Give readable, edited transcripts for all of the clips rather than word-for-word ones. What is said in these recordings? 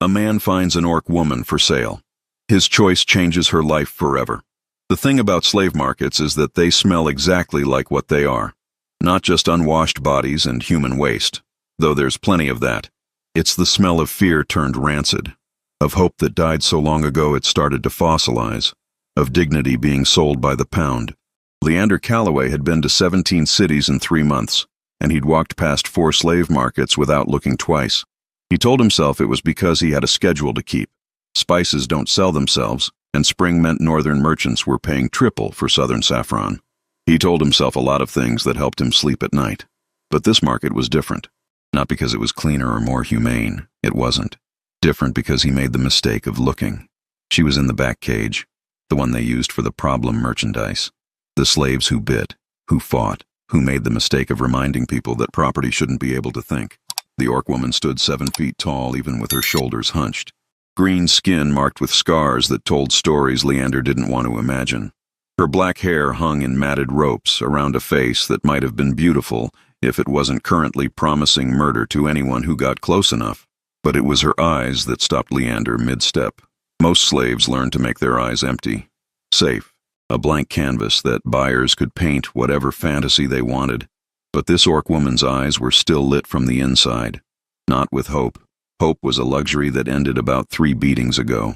A man finds an orc woman for sale. His choice changes her life forever. The thing about slave markets is that they smell exactly like what they are. Not just unwashed bodies and human waste, though there's plenty of that. It's the smell of fear turned rancid, of hope that died so long ago it started to fossilize, of dignity being sold by the pound. Leander Calloway had been to 17 cities in 3 months, and he'd walked past 4 slave markets without looking twice. He told himself it was because he had a schedule to keep. Spices don't sell themselves, and spring meant northern merchants were paying triple for southern saffron. He told himself a lot of things that helped him sleep at night. But this market was different. Not because it was cleaner or more humane. It wasn't. Different because he made the mistake of looking. She was in the back cage, the one they used for the problem merchandise. The slaves who bit, who fought, who made the mistake of reminding people that property shouldn't be able to think. The orc woman stood 7 feet tall, even with her shoulders hunched. Green skin marked with scars that told stories Leander didn't want to imagine. Her black hair hung in matted ropes around a face that might have been beautiful if it wasn't currently promising murder to anyone who got close enough. But it was her eyes that stopped Leander mid-step. Most slaves learned to make their eyes empty. Safe. A blank canvas that buyers could paint whatever fantasy they wanted. But this orc woman's eyes were still lit from the inside. Not with hope. Hope was a luxury that ended about 3 beatings ago.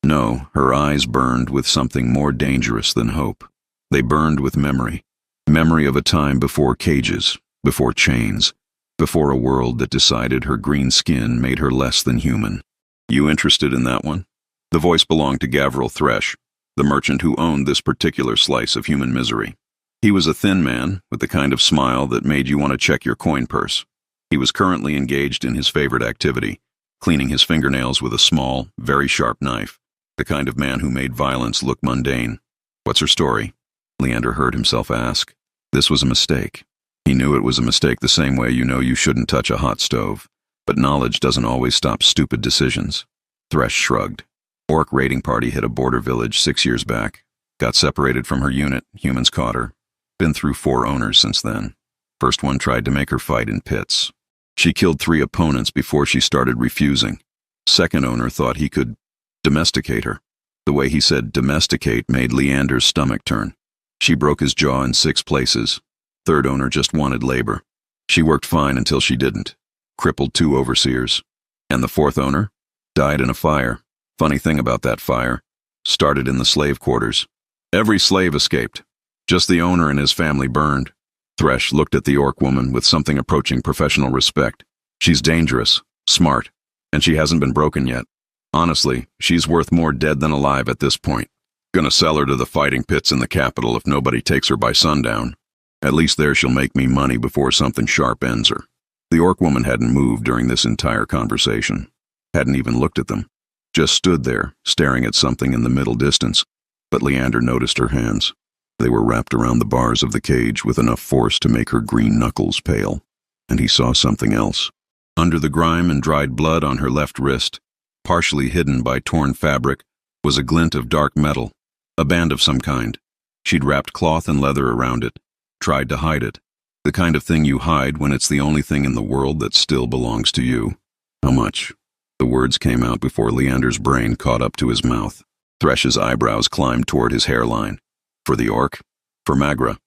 No, her eyes burned with something more dangerous than hope. They burned with memory. Memory of a time before cages, before chains, before a world that decided her green skin made her less than human. You interested in that one? The voice belonged to Gavril Thresh, the merchant who owned this particular slice of human misery. He was a thin man, with the kind of smile that made you want to check your coin purse. He was currently engaged in his favorite activity, cleaning his fingernails with a small, very sharp knife. The kind of man who made violence look mundane. What's her story? Leander heard himself ask. This was a mistake. He knew it was a mistake the same way you know you shouldn't touch a hot stove. But knowledge doesn't always stop stupid decisions. Thresh shrugged. Orc raiding party hit a border village 6 years back. Got separated from her unit, humans caught her. Been through 4 owners since then. First one tried to make her fight in pits. She killed 3 opponents before she started refusing. Second owner thought he could domesticate her. The way he said domesticate made Leander's stomach turn. She broke his jaw in 6 places. Third owner just wanted labor. She worked fine until she didn't. Crippled 2 overseers. And the 4th owner? Died in a fire. Funny thing about that fire. Started in the slave quarters. Every slave escaped. Just the owner and his family burned. Thresh looked at the orc woman with something approaching professional respect. She's dangerous, smart, and she hasn't been broken yet. Honestly, she's worth more dead than alive at this point. Gonna sell her to the fighting pits in the capital if nobody takes her by sundown. At least there she'll make me money before something sharp ends her. The orc woman hadn't moved during this entire conversation. Hadn't even looked at them. Just stood there, staring at something in the middle distance. But Leander noticed her hands. They were wrapped around the bars of the cage with enough force to make her green knuckles pale. And he saw something else. Under the grime and dried blood on her left wrist, partially hidden by torn fabric, was a glint of dark metal, a band of some kind. She'd wrapped cloth and leather around it, tried to hide it, the kind of thing you hide when it's the only thing in the world that still belongs to you. How much? The words came out before Leander's brain caught up to his mouth. Thresh's eyebrows climbed toward his hairline. For the orc? For Magra.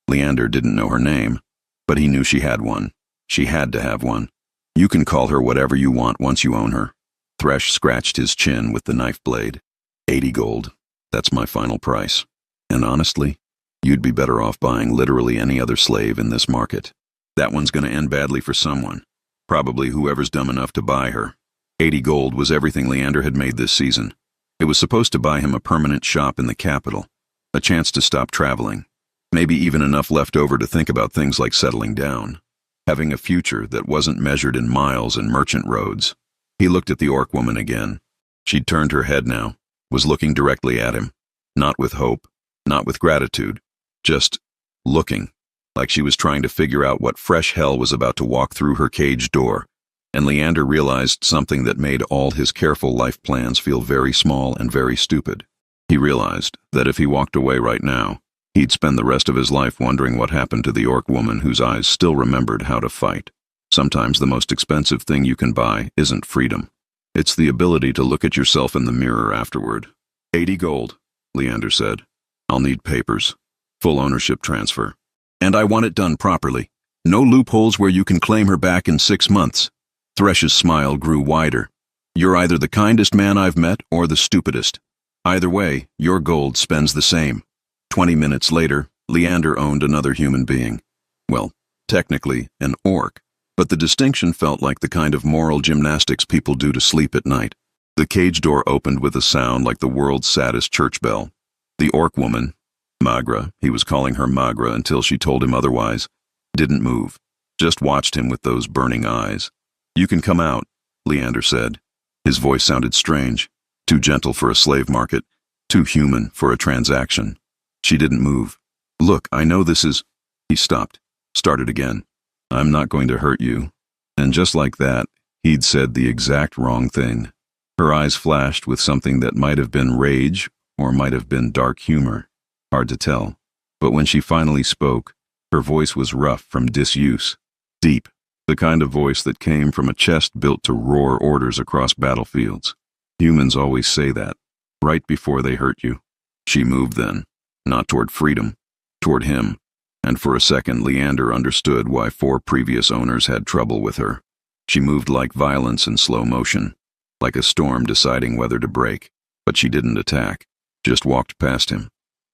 Leander didn't know her name, but he knew she had one. She had to have one. You can call her whatever you want once you own her. Thresh scratched his chin with the knife blade. 80 gold. That's my final price. And honestly, you'd be better off buying literally any other slave in this market. That one's gonna end badly for someone. Probably whoever's dumb enough to buy her. 80 gold was everything Leander had made this season. It was supposed to buy him a permanent shop in the capital, a chance to stop traveling, maybe even enough left over to think about things like settling down, having a future that wasn't measured in miles and merchant roads. He looked at the orc woman again. She'd turned her head now, was looking directly at him, not with hope, not with gratitude, just looking, like she was trying to figure out what fresh hell was about to walk through her cage door. And Leander realized something that made all his careful life plans feel very small and very stupid. He realized that if he walked away right now, he'd spend the rest of his life wondering what happened to the orc woman whose eyes still remembered how to fight. Sometimes the most expensive thing you can buy isn't freedom. It's the ability to look at yourself in the mirror afterward. 80 gold, Leander said. I'll need papers. Full ownership transfer. And I want it done properly. No loopholes where you can claim her back in 6 months. Thresh's smile grew wider. You're either the kindest man I've met or the stupidest. Either way, your gold spends the same. 20 minutes later, Leander owned another human being. Well, technically, an orc, but the distinction felt like the kind of moral gymnastics people do to sleep at night. The cage door opened with a sound like the world's saddest church bell. The orc woman, Magra, he was calling her Magra until she told him otherwise, didn't move, just watched him with those burning eyes. You can come out, Leander said. His voice sounded strange, too gentle for a slave market, too human for a transaction. She didn't move. Look, I know this is... He stopped, started again. I'm not going to hurt you. And just like that, he'd said the exact wrong thing. Her eyes flashed with something that might have been rage or might have been dark humor. Hard to tell. But when she finally spoke, her voice was rough from disuse, deep, the kind of voice that came from a chest built to roar orders across battlefields. Humans always say that, right before they hurt you. She moved then, not toward freedom, toward him, and for a second Leander understood why 4 previous owners had trouble with her. She moved like violence in slow motion, like a storm deciding whether to break, but she didn't attack, just walked past him,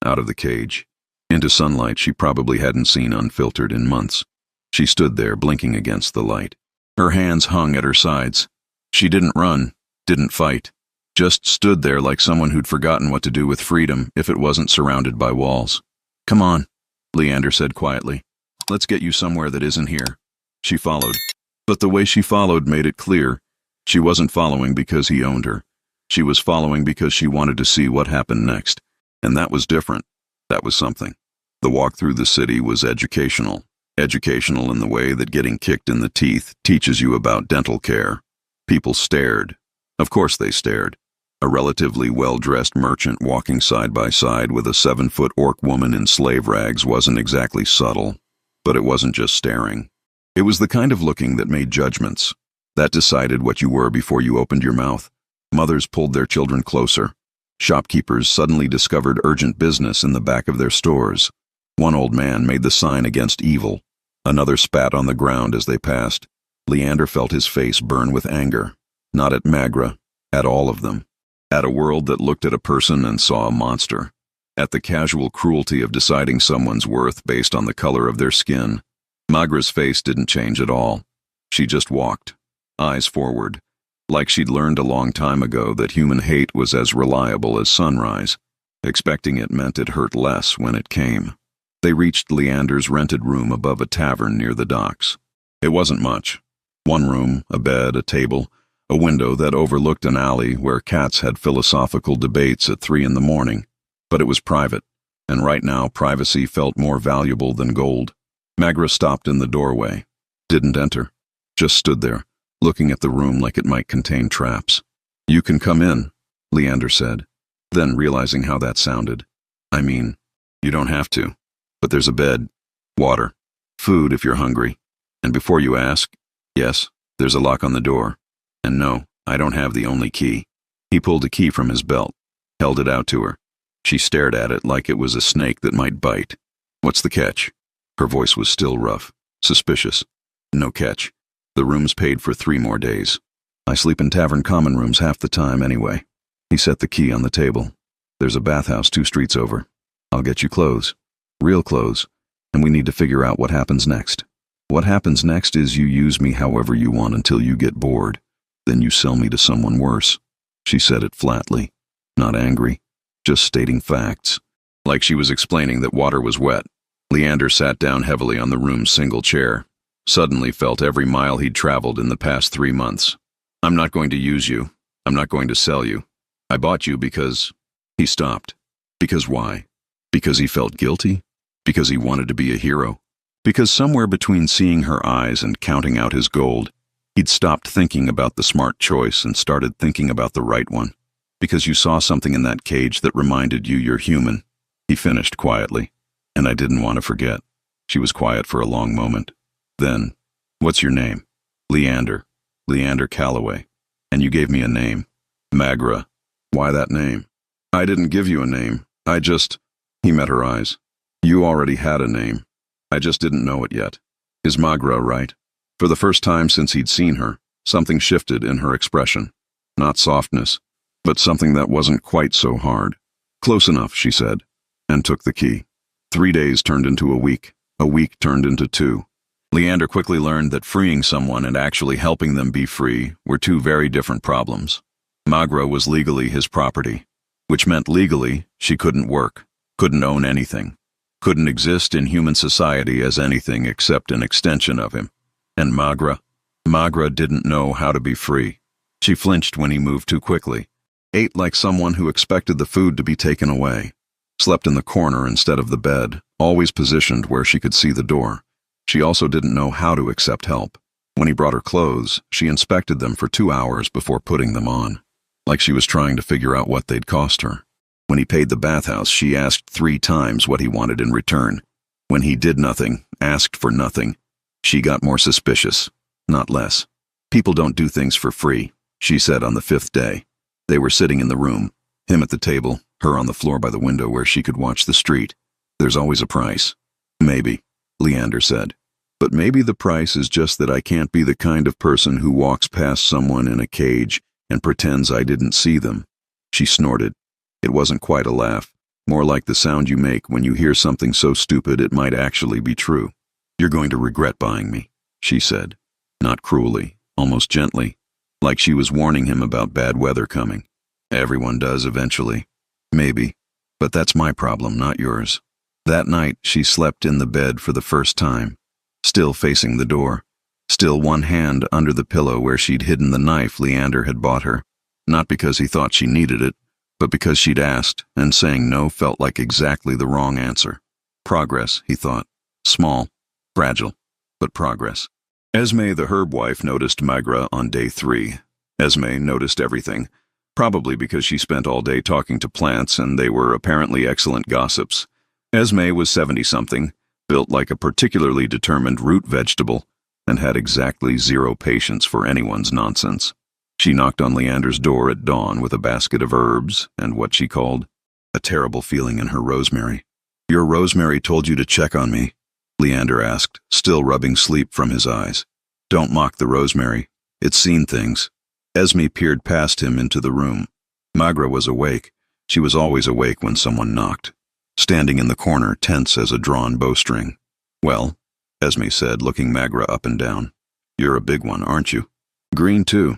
out of the cage, into sunlight she probably hadn't seen unfiltered in months. She stood there blinking against the light. Her hands hung at her sides. She didn't run, didn't fight, just stood there like someone who'd forgotten what to do with freedom if it wasn't surrounded by walls. Come on, Leander said quietly. Let's get you somewhere that isn't here. She followed, but the way she followed made it clear she wasn't following because he owned her. She was following because she wanted to see what happened next, and that was different. That was something. The walk through the city was educational. Educational in the way that getting kicked in the teeth teaches you about dental care. People stared. Of course they stared. A relatively well-dressed merchant walking side by side with a 7-foot orc woman in slave rags wasn't exactly subtle, but it wasn't just staring. It was the kind of looking that made judgments, that decided what you were before you opened your mouth. Mothers pulled their children closer. Shopkeepers suddenly discovered urgent business in the back of their stores. One old man made the sign against evil. Another spat on the ground as they passed. Leander felt his face burn with anger. Not at Magra, at all of them. At a world that looked at a person and saw a monster. At the casual cruelty of deciding someone's worth based on the color of their skin. Magra's face didn't change at all. She just walked, eyes forward, like she'd learned a long time ago that human hate was as reliable as sunrise. Expecting it meant it hurt less when it came. They reached Leander's rented room above a tavern near the docks. It wasn't much. 1 room, a bed, a table, a window that overlooked an alley where cats had philosophical debates at 3 in the morning. But it was private, and right now privacy felt more valuable than gold. Magra stopped in the doorway. Didn't enter. Just stood there, looking at the room like it might contain traps. You can come in, Leander said, then realizing how that sounded. I mean, you don't have to. But there's a bed, water, food if you're hungry. And before you ask, yes, there's a lock on the door. And no, I don't have the only key. He pulled a key from his belt, held it out to her. She stared at it like it was a snake that might bite. What's the catch? Her voice was still rough, suspicious. No catch. The room's paid for 3 more days. I sleep in tavern common rooms half the time anyway. He set the key on the table. There's a bathhouse 2 streets over. I'll get you clothes. Real clothes, and we need to figure out what happens next. What happens next is you use me however you want until you get bored. Then you sell me to someone worse. She said it flatly, not angry, just stating facts. Like she was explaining that water was wet. Leander sat down heavily on the room's single chair, suddenly felt every mile he'd traveled in the past 3 months. I'm not going to use you. I'm not going to sell you. I bought you because... He stopped. Because why? Because he felt guilty? Because he wanted to be a hero? Because somewhere between seeing her eyes and counting out his gold, he'd stopped thinking about the smart choice and started thinking about the right one. Because you saw something in that cage that reminded you you're human. He finished quietly, and I didn't want to forget. She was quiet for a long moment. Then, what's your name? Leander. Leander Calloway. And you gave me a name. Magra. Why that name? I didn't give you a name. He met her eyes. You already had a name. I just didn't know it yet. Is Magra right? For the first time since he'd seen her, something shifted in her expression. Not softness, but something that wasn't quite so hard. Close enough, she said, and took the key. 3 days turned into a week turned into 2. Leander quickly learned that freeing someone and actually helping them be free were 2 very different problems. Magra was legally his property, which meant legally she couldn't work, couldn't own anything, couldn't exist in human society as anything except an extension of him. And Magra didn't know how to be free. She flinched when he moved too quickly, ate like someone who expected the food to be taken away, slept in the corner instead of the bed, always positioned where she could see the door. She also didn't know how to accept help. When he brought her clothes, she inspected them for 2 hours before putting them on, like she was trying to figure out what they'd cost her. When he paid the bathhouse, she asked 3 times what he wanted in return. When he did nothing, asked for nothing, she got more suspicious, not less. People don't do things for free, she said on the 5th day. They were sitting in the room, him at the table, her on the floor by the window where she could watch the street. There's always a price. Maybe, Leander said. But maybe the price is just that I can't be the kind of person who walks past someone in a cage and pretends I didn't see them. She snorted. It wasn't quite a laugh, more like the sound you make when you hear something so stupid it might actually be true. You're going to regret buying me, she said. Not cruelly, almost gently, like she was warning him about bad weather coming. Everyone does eventually. Maybe. But that's my problem, not yours. That night, she slept in the bed for the first time, still facing the door, still one hand under the pillow where she'd hidden the knife Leander had bought her, not because he thought she needed it, but because she'd asked, and saying no felt like exactly the wrong answer. Progress, he thought. Small, fragile, but progress. Esme, the herb wife, noticed Magra on day 3. Esme noticed everything, probably because she spent all day talking to plants and they were apparently excellent gossips. Esme was 70-something, built like a particularly determined root vegetable, and had exactly 0 patience for anyone's nonsense. She knocked on Leander's door at dawn with a basket of herbs and what she called a terrible feeling in her rosemary. Your rosemary told you to check on me, Leander asked, still rubbing sleep from his eyes. Don't mock the rosemary. It's seen things. Esme peered past him into the room. Magra was awake. She was always awake when someone knocked, standing in the corner, tense as a drawn bowstring. Well, Esme said, looking Magra up and down. You're a big one, aren't you? Green, too.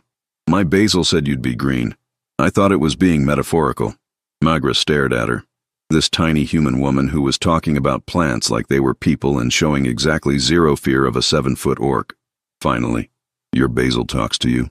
My basil said you'd be green. I thought it was being metaphorical. Magra stared at her. This tiny human woman who was talking about plants like they were people and showing exactly 0 fear of a 7-foot orc. Finally, your basil talks to you.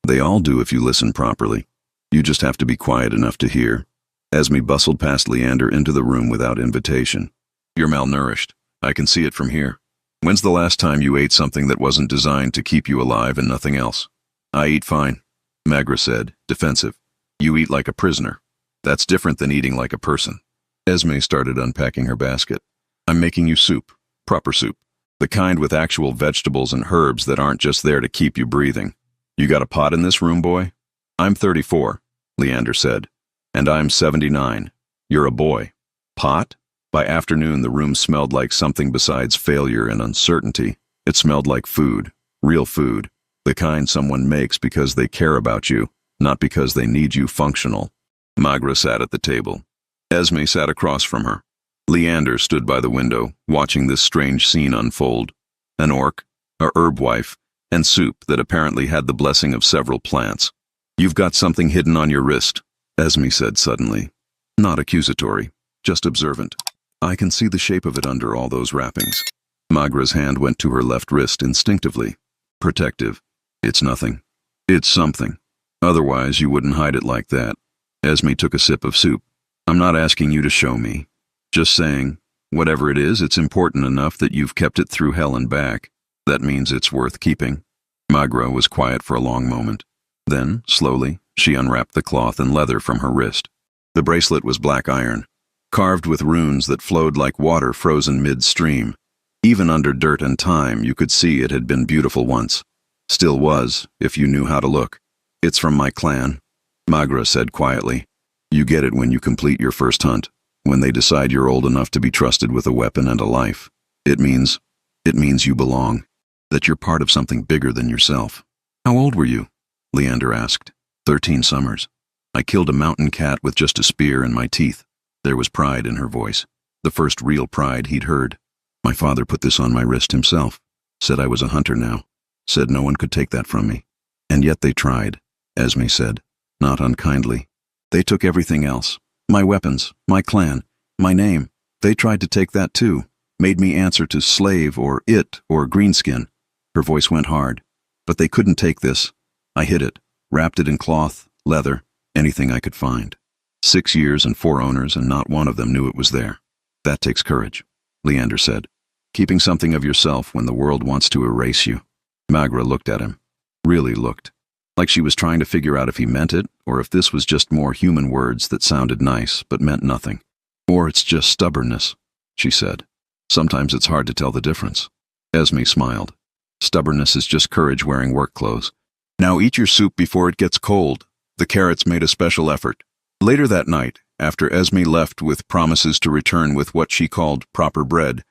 They all do if you listen properly. You just have to be quiet enough to hear. Esme bustled past Leander into the room without invitation. You're malnourished. I can see it from here. When's the last time you ate something that wasn't designed to keep you alive and nothing else? I eat fine, Magra said, defensive. You eat like a prisoner. That's different than eating like a person. Esme started unpacking her basket. I'm making you soup, proper soup. The kind with actual vegetables and herbs that aren't just there to keep you breathing. You got a pot in this room, boy? I'm 34, Leander said. And I'm 79. You're a boy. Pot? By afternoon, the room smelled like something besides failure and uncertainty. It smelled like food, real food, the kind someone makes because they care about you, not because they need you functional. Magra sat at the table. Esme sat across from her. Leander stood by the window, watching this strange scene unfold. An orc, a herb wife, and soup that apparently had the blessing of several plants. You've got something hidden on your wrist, Esme said suddenly. Not accusatory, just observant. I can see the shape of it under all those wrappings. Magra's hand went to her left wrist instinctively. Protective. It's nothing. It's something. Otherwise, you wouldn't hide it like that. Esme took a sip of soup. I'm not asking you to show me. Just saying, whatever it is, it's important enough that you've kept it through hell and back. That means it's worth keeping. Magra was quiet for a long moment. Then, slowly, she unwrapped the cloth and leather from her wrist. The bracelet was black iron, carved with runes that flowed like water frozen midstream. Even under dirt and time, you could see it had been beautiful once. Still was, if you knew how to look. It's from my clan, Magra said quietly. You get it when you complete your first hunt, when they decide you're old enough to be trusted with a weapon and a life. It means you belong, that you're part of something bigger than yourself. How old were you? Leander asked. 13 summers. I killed a mountain cat with just a spear in my teeth. There was pride in her voice, the first real pride he'd heard. My father put this on my wrist himself, said I was a hunter now, said no one could take that from me. And yet they tried, Esme said, not unkindly. They took everything else, my weapons, my clan, my name. They tried to take that too, made me answer to slave or it or greenskin. Her voice went hard. But they couldn't take this. I hid it, wrapped it in cloth, leather, anything I could find. 6 years and 4 owners, and not one of them knew it was there. That takes courage, Leander said. Keeping something of yourself when the world wants to erase you. Magra looked at him. Really looked. Like she was trying to figure out if he meant it, or if this was just more human words that sounded nice but meant nothing. Or it's just stubbornness, she said. Sometimes it's hard to tell the difference. Esme smiled. Stubbornness is just courage wearing work clothes. Now eat your soup before it gets cold. The carrots made a special effort. Later that night, after Esme left with promises to return with what she called proper bread,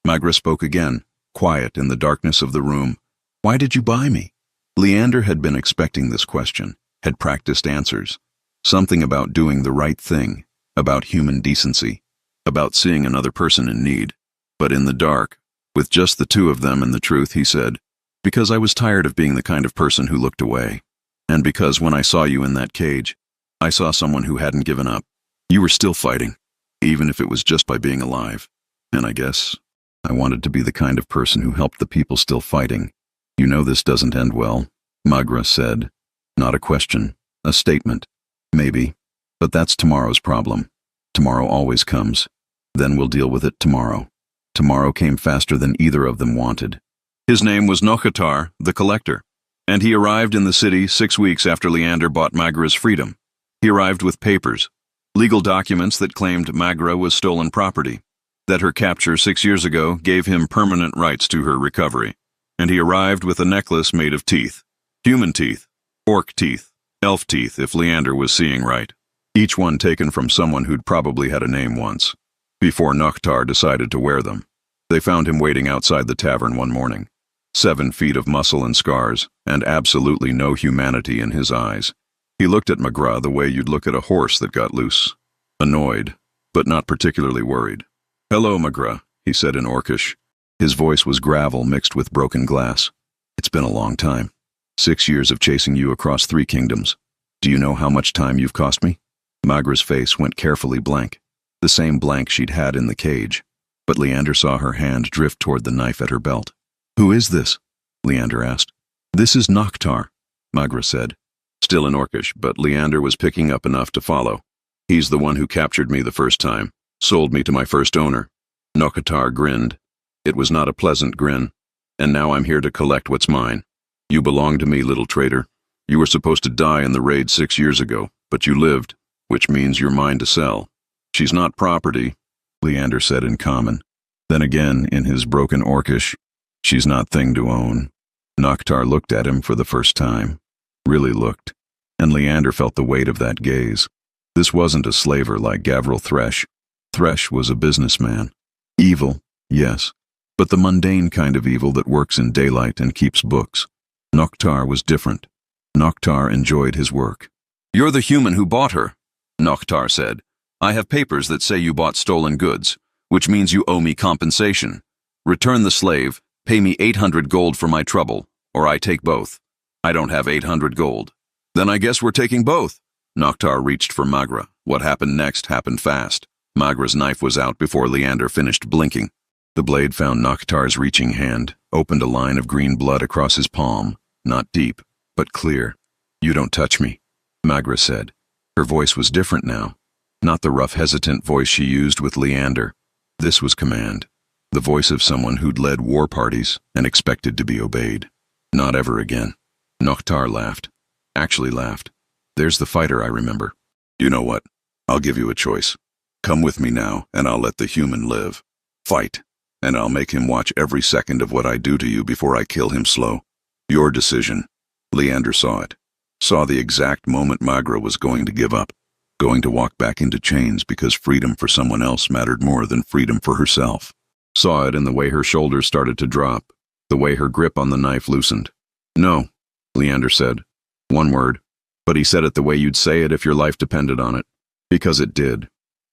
Magra spoke again, quiet in the darkness of the room. Why did you buy me? Leander had been expecting this question, had practiced answers. Something about doing the right thing, about human decency, about seeing another person in need. But in the dark, with just the two of them and the truth, he said, because I was tired of being the kind of person who looked away. And because when I saw you in that cage, I saw someone who hadn't given up. You were still fighting, even if it was just by being alive. And I guess I wanted to be the kind of person who helped the people still fighting. You know this doesn't end well, Magra said. Not a question, a statement. Maybe. But that's tomorrow's problem. Tomorrow always comes. Then we'll deal with it tomorrow. Tomorrow came faster than either of them wanted. His name was Nokhatar, the Collector, and he arrived in the city 6 weeks after Leander bought Magra's freedom. He arrived with papers, legal documents that claimed Magra was stolen property, that her capture 6 years ago gave him permanent rights to her recovery, and he arrived with a necklace made of teeth, human teeth, orc teeth, elf teeth if Leander was seeing right, each one taken from someone who'd probably had a name once, before Nokhatar decided to wear them. They found him waiting outside the tavern one morning. 7 feet of muscle and scars, and absolutely no humanity in his eyes. He looked at Magra the way you'd look at a horse that got loose. Annoyed, but not particularly worried. Hello, Magra, he said in Orcish. His voice was gravel mixed with broken glass. It's been a long time. 6 years of chasing you across 3 kingdoms. Do you know how much time you've cost me? Magra's face went carefully blank, the same blank she'd had in the cage. But Leander saw her hand drift toward the knife at her belt. Who is this? Leander asked. This is Nokhatar, Magra said. Still in Orcish, but Leander was picking up enough to follow. He's the one who captured me the first time, sold me to my first owner. Nokhatar grinned. It was not a pleasant grin. And now I'm here to collect what's mine. You belong to me, little traitor. You were supposed to die in the raid 6 years ago, but you lived, which means you're mine to sell. She's not property, Leander said in common. Then again, in his broken Orcish, she's not thing to own. Nokhatar looked at him for the first time. Really looked. And Leander felt the weight of that gaze. This wasn't a slaver like Gavril Thresh. Thresh was a businessman. Evil, yes, but the mundane kind of evil that works in daylight and keeps books. Nokhatar was different. Nokhatar enjoyed his work. You're the human who bought her, Nokhatar said. I have papers that say you bought stolen goods, which means you owe me compensation. Return the slave, pay me 800 gold for my trouble, or I take both. I don't have 800 gold. Then I guess we're taking both. Nokhatar reached for Magra. What happened next happened fast. Magra's knife was out before Leander finished blinking. The blade found Nokhatar's reaching hand, opened a line of green blood across his palm, not deep, but clear. You don't touch me, Magra said. Her voice was different now, not the rough, hesitant voice she used with Leander. This was command, the voice of someone who'd led war parties and expected to be obeyed. Not ever again. Nokhatar laughed. Actually laughed. There's the fighter I remember. You know what? I'll give you a choice. Come with me now, and I'll let the human live. Fight, and I'll make him watch every second of what I do to you before I kill him slow. Your decision. Leander saw it. saw the exact moment Magra was going to give up, going to walk back into chains because freedom for someone else mattered more than freedom for herself. Saw it in the way her shoulders started to drop, the way her grip on the knife loosened. "No," Leander said. One word. But he said it the way you'd say it if your life depended on it. Because it did.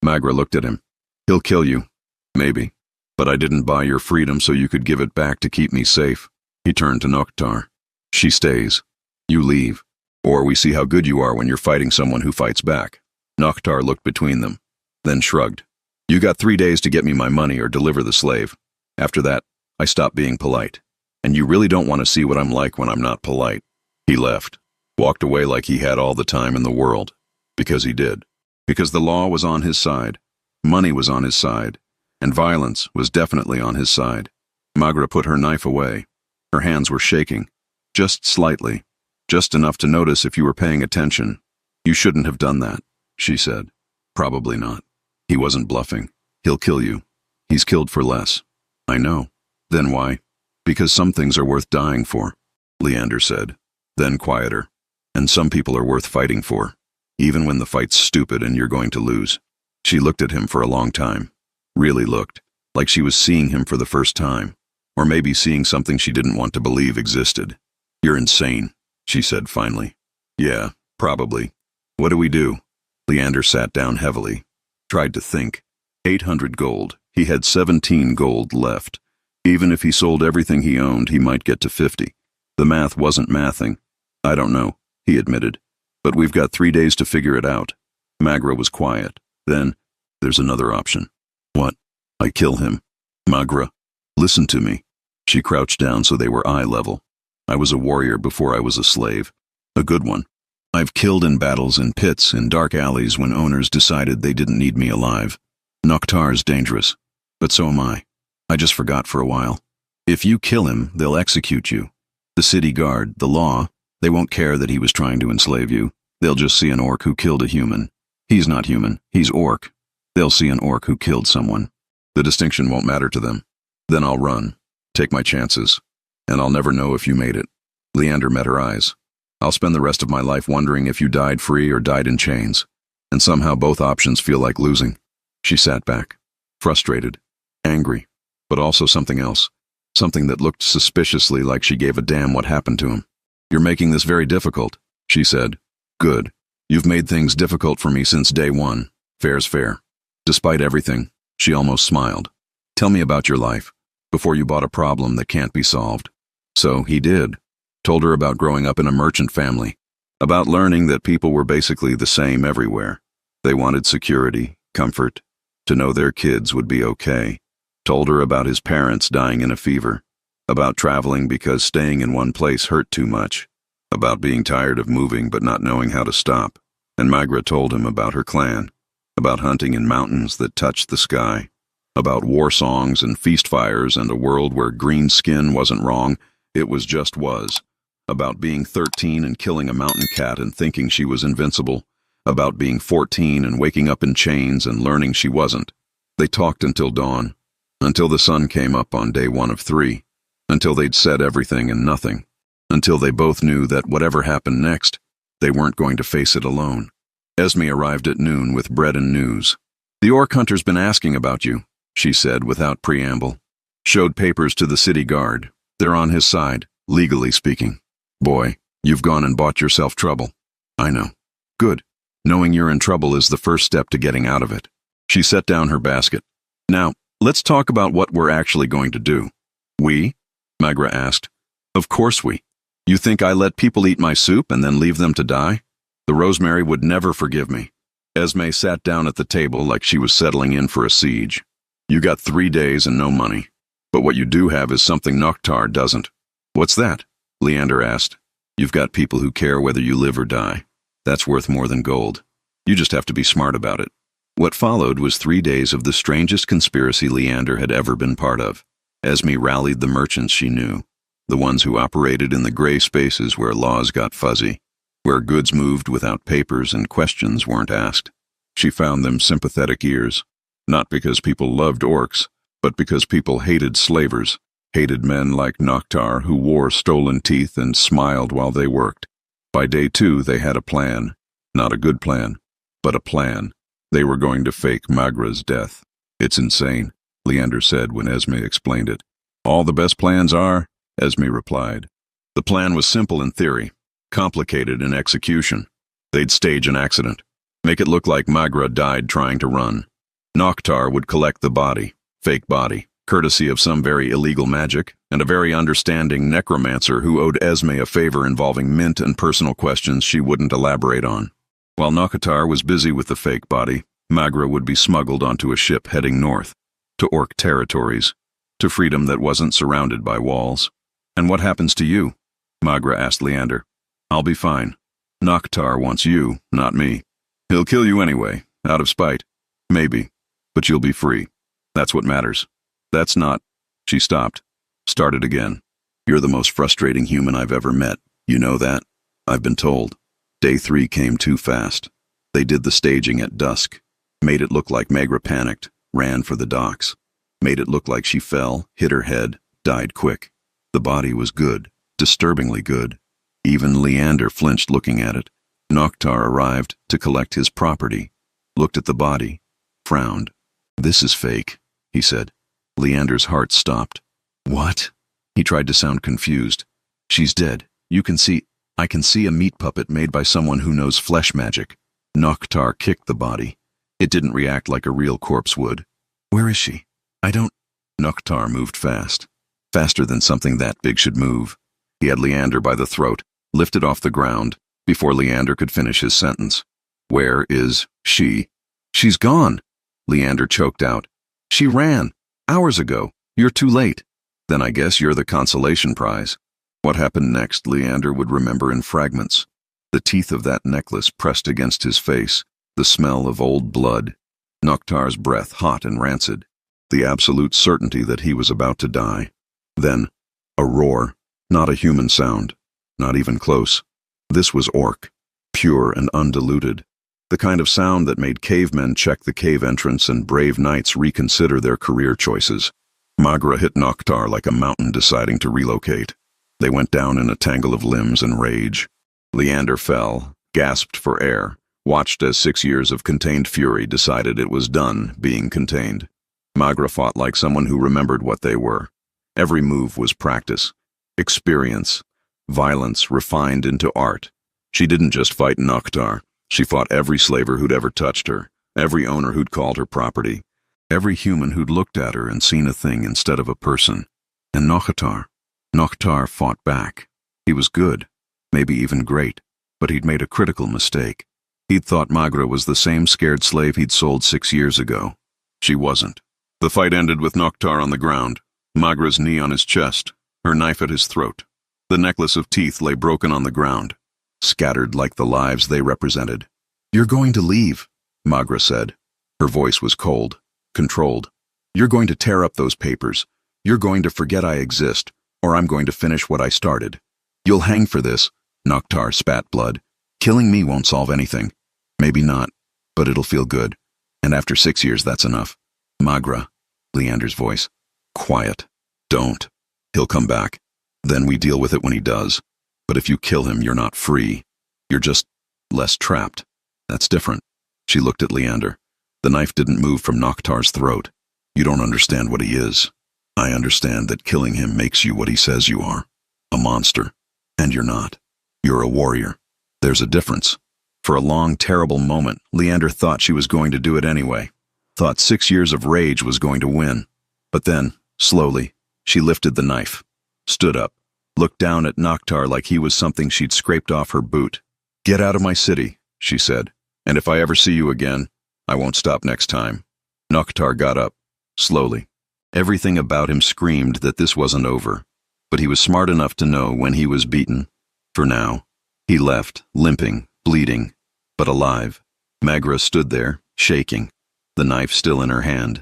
Magra looked at him. "He'll kill you. Maybe. But I didn't buy your freedom so you could give it back to keep me safe." He turned to Noktar. "She stays. You leave. Or we see how good you are when you're fighting someone who fights back." Noktar looked between them, then shrugged. "You got 3 days to get me my money or deliver the slave. After that, I stop being polite. And you really don't want to see what I'm like when I'm not polite." He left, walked away like he had all the time in the world. Because he did. Because the law was on his side, money was on his side, and violence was definitely on his side. Magra put her knife away. Her hands were shaking, just slightly, just enough to notice if you were paying attention. "You shouldn't have done that," she said. "Probably not. He wasn't bluffing. He'll kill you. He's killed for less." "I know." "Then why?" "Because some things are worth dying for," Leander said, then quieter. "And some people are worth fighting for, even when the fight's stupid and you're going to lose." She looked at him for a long time. Really looked, like she was seeing him for the first time, or maybe seeing something she didn't want to believe existed. "You're insane," she said finally. "Yeah, probably. What do we do?" Leander sat down heavily. Tried to think. 800 gold. He had 17 gold left. Even if he sold everything he owned, he might get to 50. The math wasn't mathing. "I don't know," he admitted. "But we've got 3 days to figure it out." Magra was quiet. Then, "There's another option." "What?" "I kill him." "Magra, listen to me." She crouched down so they were eye level. "I was a warrior before I was a slave. A good one. I've killed in battles in pits, in dark alleys when owners decided they didn't need me alive. Noktar's dangerous, but so am I. I just forgot for a while. If you kill him, they'll execute you. The city guard, the law, they won't care that he was trying to enslave you. They'll just see an orc who killed a human. He's not human, he's orc. They'll see an orc who killed someone. The distinction won't matter to them. Then I'll run, take my chances, and I'll never know if you made it." Leander met her eyes. "I'll spend the rest of my life wondering if you died free or died in chains, and somehow both options feel like losing." She sat back, frustrated, angry, but also something else, something that looked suspiciously like she gave a damn what happened to him. "You're making this very difficult," she said. "Good. You've made things difficult for me since day one. Fair's fair." Despite everything, she almost smiled. "Tell me about your life, before you bought a problem that can't be solved." So he did. Told her about growing up in a merchant family, about learning that people were basically the same everywhere. They wanted security, comfort, to know their kids would be okay. Told her about his parents dying in a fever, about traveling because staying in one place hurt too much, about being tired of moving but not knowing how to stop. And Magra told him about her clan, about hunting in mountains that touched the sky, about war songs and feast fires and a world where green skin wasn't wrong, it just was. About being 13 and killing a mountain cat and thinking she was invincible, about being 14 and waking up in chains and learning she wasn't. They talked until dawn, until the sun came up on day 1 of 3, until they'd said everything and nothing, until they both knew that whatever happened next, they weren't going to face it alone. Esme arrived at noon with bread and news. "The orc hunter's been asking about you," she said without preamble. Showed papers to the city guard. "They're on his side, legally speaking." "Boy, you've gone and bought yourself trouble." "I know." "Good. Knowing you're in trouble is the first step to getting out of it." She set down her basket. "Now, let's talk about what we're actually going to do." "We?" Magra asked. "Of course we. You think I let people eat my soup and then leave them to die? The Rosemary would never forgive me." Esme sat down at the table like she was settling in for a siege. "You got 3 days and no money. But what you do have is something Noktar doesn't." "What's that?" Leander asked. "You've got people who care whether you live or die. That's worth more than gold. You just have to be smart about it." What followed was 3 days of the strangest conspiracy Leander had ever been part of. Esme rallied the merchants she knew, the ones who operated in the gray spaces where laws got fuzzy, where goods moved without papers and questions weren't asked. She found them sympathetic ears, not because people loved orcs, but because people hated slavers, hated men like Noktar who wore stolen teeth and smiled while they worked. By day 2, they had a plan. Not a good plan, but a plan. They were going to fake Magra's death. It's insane, Leander said when Esme explained it. All the best plans are, Esme replied. The plan was simple in theory, complicated in execution. They'd stage an accident, make it look like Magra died trying to run. Noktar would collect the body, fake body, courtesy of some very illegal magic, and a very understanding necromancer who owed Esme a favor involving mint and personal questions she wouldn't elaborate on. While Noktar was busy with the fake body, Magra would be smuggled onto a ship heading north, to Orc territories, to freedom that wasn't surrounded by walls. And what happens to you? Magra asked Leander. I'll be fine. Noktar wants you, not me. He'll kill you anyway, out of spite. Maybe. But you'll be free. That's what matters. That's not... She stopped. Started again. You're the most frustrating human I've ever met. You know that? I've been told. Day 3 came too fast. They did the staging at dusk. Made it look like Magra panicked, ran for the docks. Made it look like she fell, hit her head, died quick. The body was good, disturbingly good. Even Leander flinched looking at it. Noktar arrived to collect his property, looked at the body, frowned. This is fake, he said. Leander's heart stopped. What? He tried to sound confused. She's dead. I can see a meat puppet made by someone who knows flesh magic. Noktar kicked the body. It didn't react like a real corpse would. Where is she? I don't... Noktar moved fast. Faster than something that big should move. He had Leander by the throat, lifted off the ground, before Leander could finish his sentence. Where is she? She's gone, Leander choked out. She ran. Hours ago. You're too late. Then I guess you're the consolation prize. What happened next, Leander would remember in fragments. The teeth of that necklace pressed against his face, the smell of old blood, Noktar's breath hot and rancid, the absolute certainty that he was about to die. Then, a roar, not a human sound, not even close. This was Orc, pure and undiluted, the kind of sound that made cavemen check the cave entrance and brave knights reconsider their career choices. Magra hit Noktar like a mountain deciding to relocate. They went down in a tangle of limbs and rage. Leander fell, gasped for air, watched as 6 years of contained fury decided it was done being contained. Magra fought like someone who remembered what they were. Every move was practice, experience, violence refined into art. She didn't just fight Noktar. She fought every slaver who'd ever touched her, every owner who'd called her property, every human who'd looked at her and seen a thing instead of a person. And Noktar fought back. He was good, maybe even great, but he'd made a critical mistake. He'd thought Magra was the same scared slave he'd sold 6 years ago. She wasn't. The fight ended with Noktar on the ground, Magra's knee on his chest, her knife at his throat. The necklace of teeth lay broken on the ground, scattered like the lives they represented. You're going to leave, Magra said. Her voice was cold, controlled. You're going to tear up those papers. You're going to forget I exist, or I'm going to finish what I started. You'll hang for this, Noktar spat blood. Killing me won't solve anything. Maybe not, but it'll feel good. And after 6 years, that's enough. Magra, Leander's voice. Quiet. Don't. He'll come back. Then we deal with it when he does. But if you kill him, you're not free. You're just less trapped. That's different. She looked at Leander. The knife didn't move from Noktar's throat. You don't understand what he is. I understand that killing him makes you what he says you are. A monster. And you're not. You're a warrior. There's a difference. For a long, terrible moment, Leander thought she was going to do it anyway. Thought 6 years of rage was going to win. But then, slowly, she lifted the knife, stood up, looked down at Noktar like he was something she'd scraped off her boot. Get out of my city, she said, and if I ever see you again, I won't stop next time. Noktar got up, slowly. Everything about him screamed that this wasn't over, but he was smart enough to know when he was beaten. For now, he left, limping, bleeding, but alive. Magra stood there, shaking, the knife still in her hand.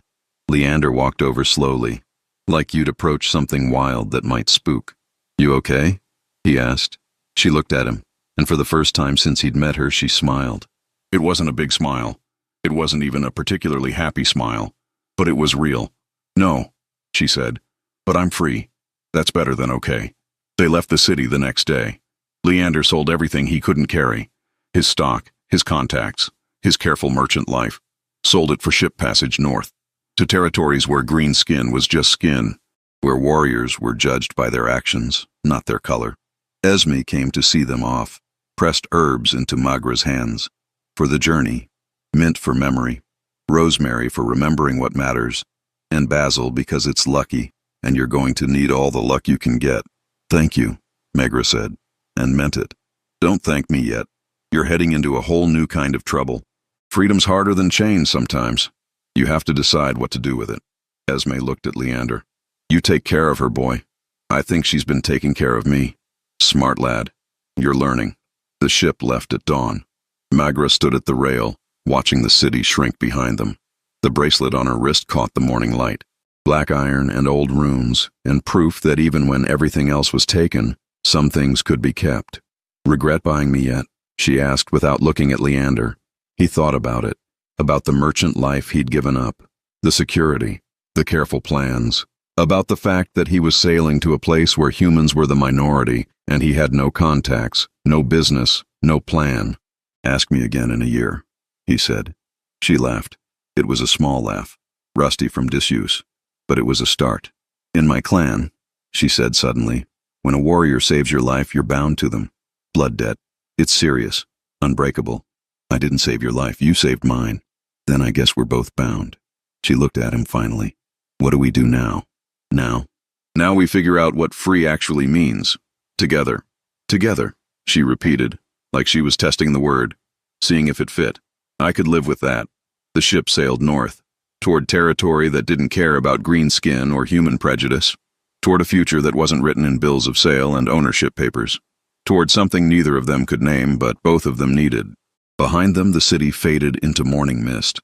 Leander walked over slowly, like you'd approach something wild that might spook. You okay? He asked. She looked at him, and for the first time since he'd met her, she smiled. It wasn't a big smile. It wasn't even a particularly happy smile, but it was real. No, she said, but I'm free. That's better than okay. They left the city the next day. Leander sold everything he couldn't carry. His stock, his contacts, his careful merchant life. Sold it for ship passage north, to territories where green skin was just skin, where warriors were judged by their actions, not their color. Esme came to see them off, pressed herbs into Magra's hands. For the journey, mint for memory, rosemary for remembering what matters, and basil because it's lucky, and you're going to need all the luck you can get. Thank you, Magra said, and meant it. Don't thank me yet. You're heading into a whole new kind of trouble. Freedom's harder than chains sometimes. You have to decide what to do with it. Esme looked at Leander. You take care of her, boy. I think she's been taking care of me. Smart lad. You're learning. The ship left at dawn. Magra stood at the rail, watching the city shrink behind them. The bracelet on her wrist caught the morning light. Black iron and old runes, and proof that even when everything else was taken, some things could be kept. Regret buying me yet? She asked without looking at Leander. He thought about it, about the merchant life he'd given up, the security, the careful plans, about the fact that he was sailing to a place where humans were the minority and he had no contacts, no business, no plan. Ask me again in a year, he said. She laughed. It was a small laugh, rusty from disuse, but it was a start. In my clan, she said suddenly, when a warrior saves your life, you're bound to them. Blood debt. It's serious, unbreakable. I didn't save your life, you saved mine. Then I guess we're both bound. She looked at him finally. What do we do now? Now we figure out what free actually means. Together. Together, she repeated, like she was testing the word, seeing if it fit. I could live with that. The ship sailed north, toward territory that didn't care about green skin or human prejudice, toward a future that wasn't written in bills of sale and ownership papers, toward something neither of them could name but both of them needed. Behind them the city faded into morning mist.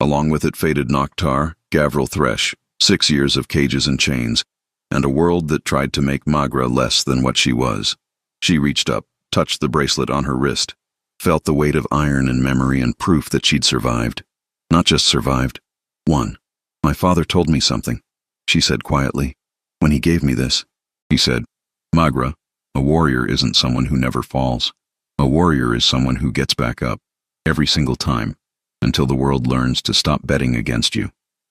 Along with it faded Noctar, Gavril Thresh, 6 years of cages and chains, and a world that tried to make Magra less than what she was. She reached up, touched the bracelet on her wrist, felt the weight of iron and memory and proof that she'd survived. Not just survived, won. My father told me something, she said quietly. When he gave me this, he said, Magra, a warrior isn't someone who never falls. A warrior is someone who gets back up, every single time, until the world learns to stop betting against you.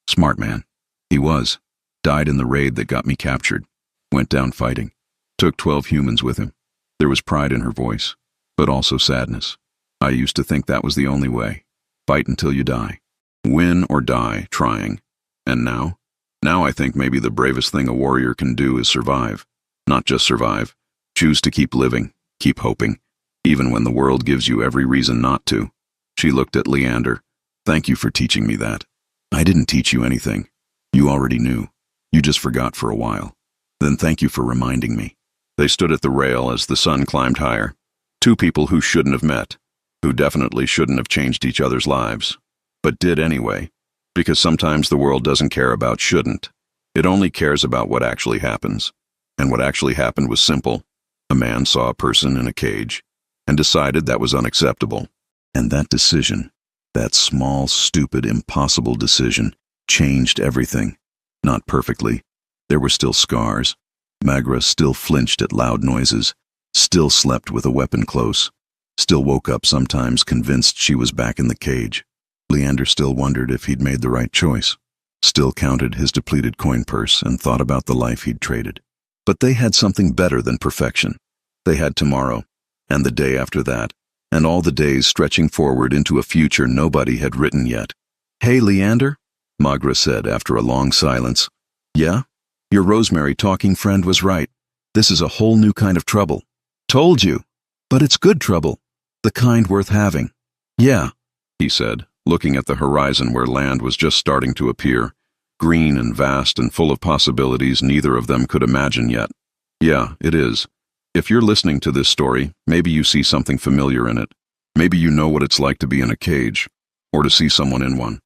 Smart man. He was. Died in the raid that got me captured. Went down fighting. Took 12 humans with him. There was pride in her voice, but also sadness. I used to think that was the only way. Fight until you die. Win or die trying. And now? Now I think maybe the bravest thing a warrior can do is survive. Not just survive. Choose to keep living, keep hoping, even when the world gives you every reason not to. She looked at Leander. Thank you for teaching me that. I didn't teach you anything. You already knew. You just forgot for a while. Then thank you for reminding me. They stood at the rail as the sun climbed higher. Two people who shouldn't have met, who definitely shouldn't have changed each other's lives, but did anyway, because sometimes the world doesn't care about shouldn't. It only cares about what actually happens. And what actually happened was simple. A man saw a person in a cage and decided that was unacceptable. And that decision, that small, stupid, impossible decision, changed everything. Not perfectly. There were still scars. Magra still flinched at loud noises, still slept with a weapon close, still woke up sometimes convinced she was back in the cage. Leander still wondered if he'd made the right choice, still counted his depleted coin purse and thought about the life he'd traded. But they had something better than perfection. They had tomorrow, and the day after that, and all the days stretching forward into a future nobody had written yet. Hey, Leander, Magra said after a long silence. Yeah? Your Rosemary talking friend was right. This is a whole new kind of trouble. Told you. But it's good trouble. The kind worth having. Yeah, he said, looking at the horizon where land was just starting to appear, green and vast and full of possibilities neither of them could imagine yet. Yeah, it is. If you're listening to this story, maybe you see something familiar in it. Maybe you know what it's like to be in a cage, or to see someone in one.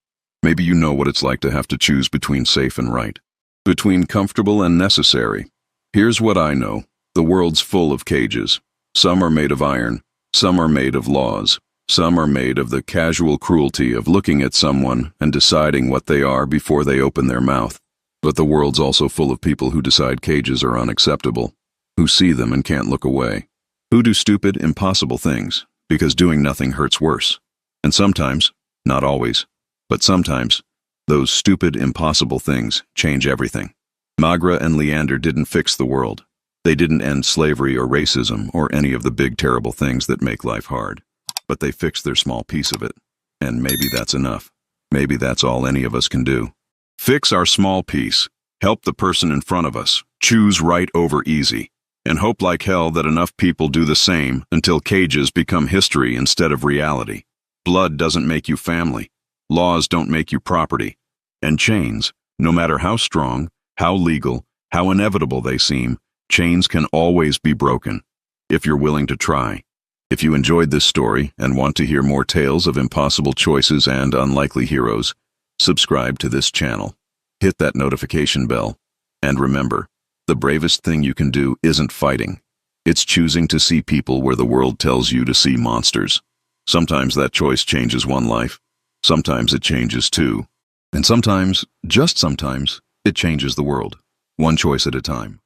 Maybe you know what it's like to have to choose between safe and right, between comfortable and necessary. Here's what I know. The world's full of cages. Some are made of iron, some are made of laws, some are made of the casual cruelty of looking at someone and deciding what they are before they open their mouth. But the world's also full of people who decide cages are unacceptable, who see them and can't look away. who do stupid, impossible things, because doing nothing hurts worse. And sometimes, not always, but sometimes, those stupid, impossible things change everything. Magra and Leander didn't fix the world. They didn't end slavery or racism or any of the big, terrible things that make life hard. But they fixed their small piece of it. And maybe that's enough. Maybe that's all any of us can do. Fix our small piece. Help the person in front of us. Choose right over easy. And hope like hell that enough people do the same until cages become history instead of reality. Blood doesn't make you family. Laws don't make you property. And chains, no matter how strong, how legal, how inevitable they seem, chains can always be broken, if you're willing to try. If you enjoyed this story and want to hear more tales of impossible choices and unlikely heroes, subscribe to this channel. Hit that notification bell. And remember, the bravest thing you can do isn't fighting. It's choosing to see people where the world tells you to see monsters. Sometimes that choice changes one life. Sometimes it changes two. And sometimes, just sometimes, it changes the world. One choice at a time.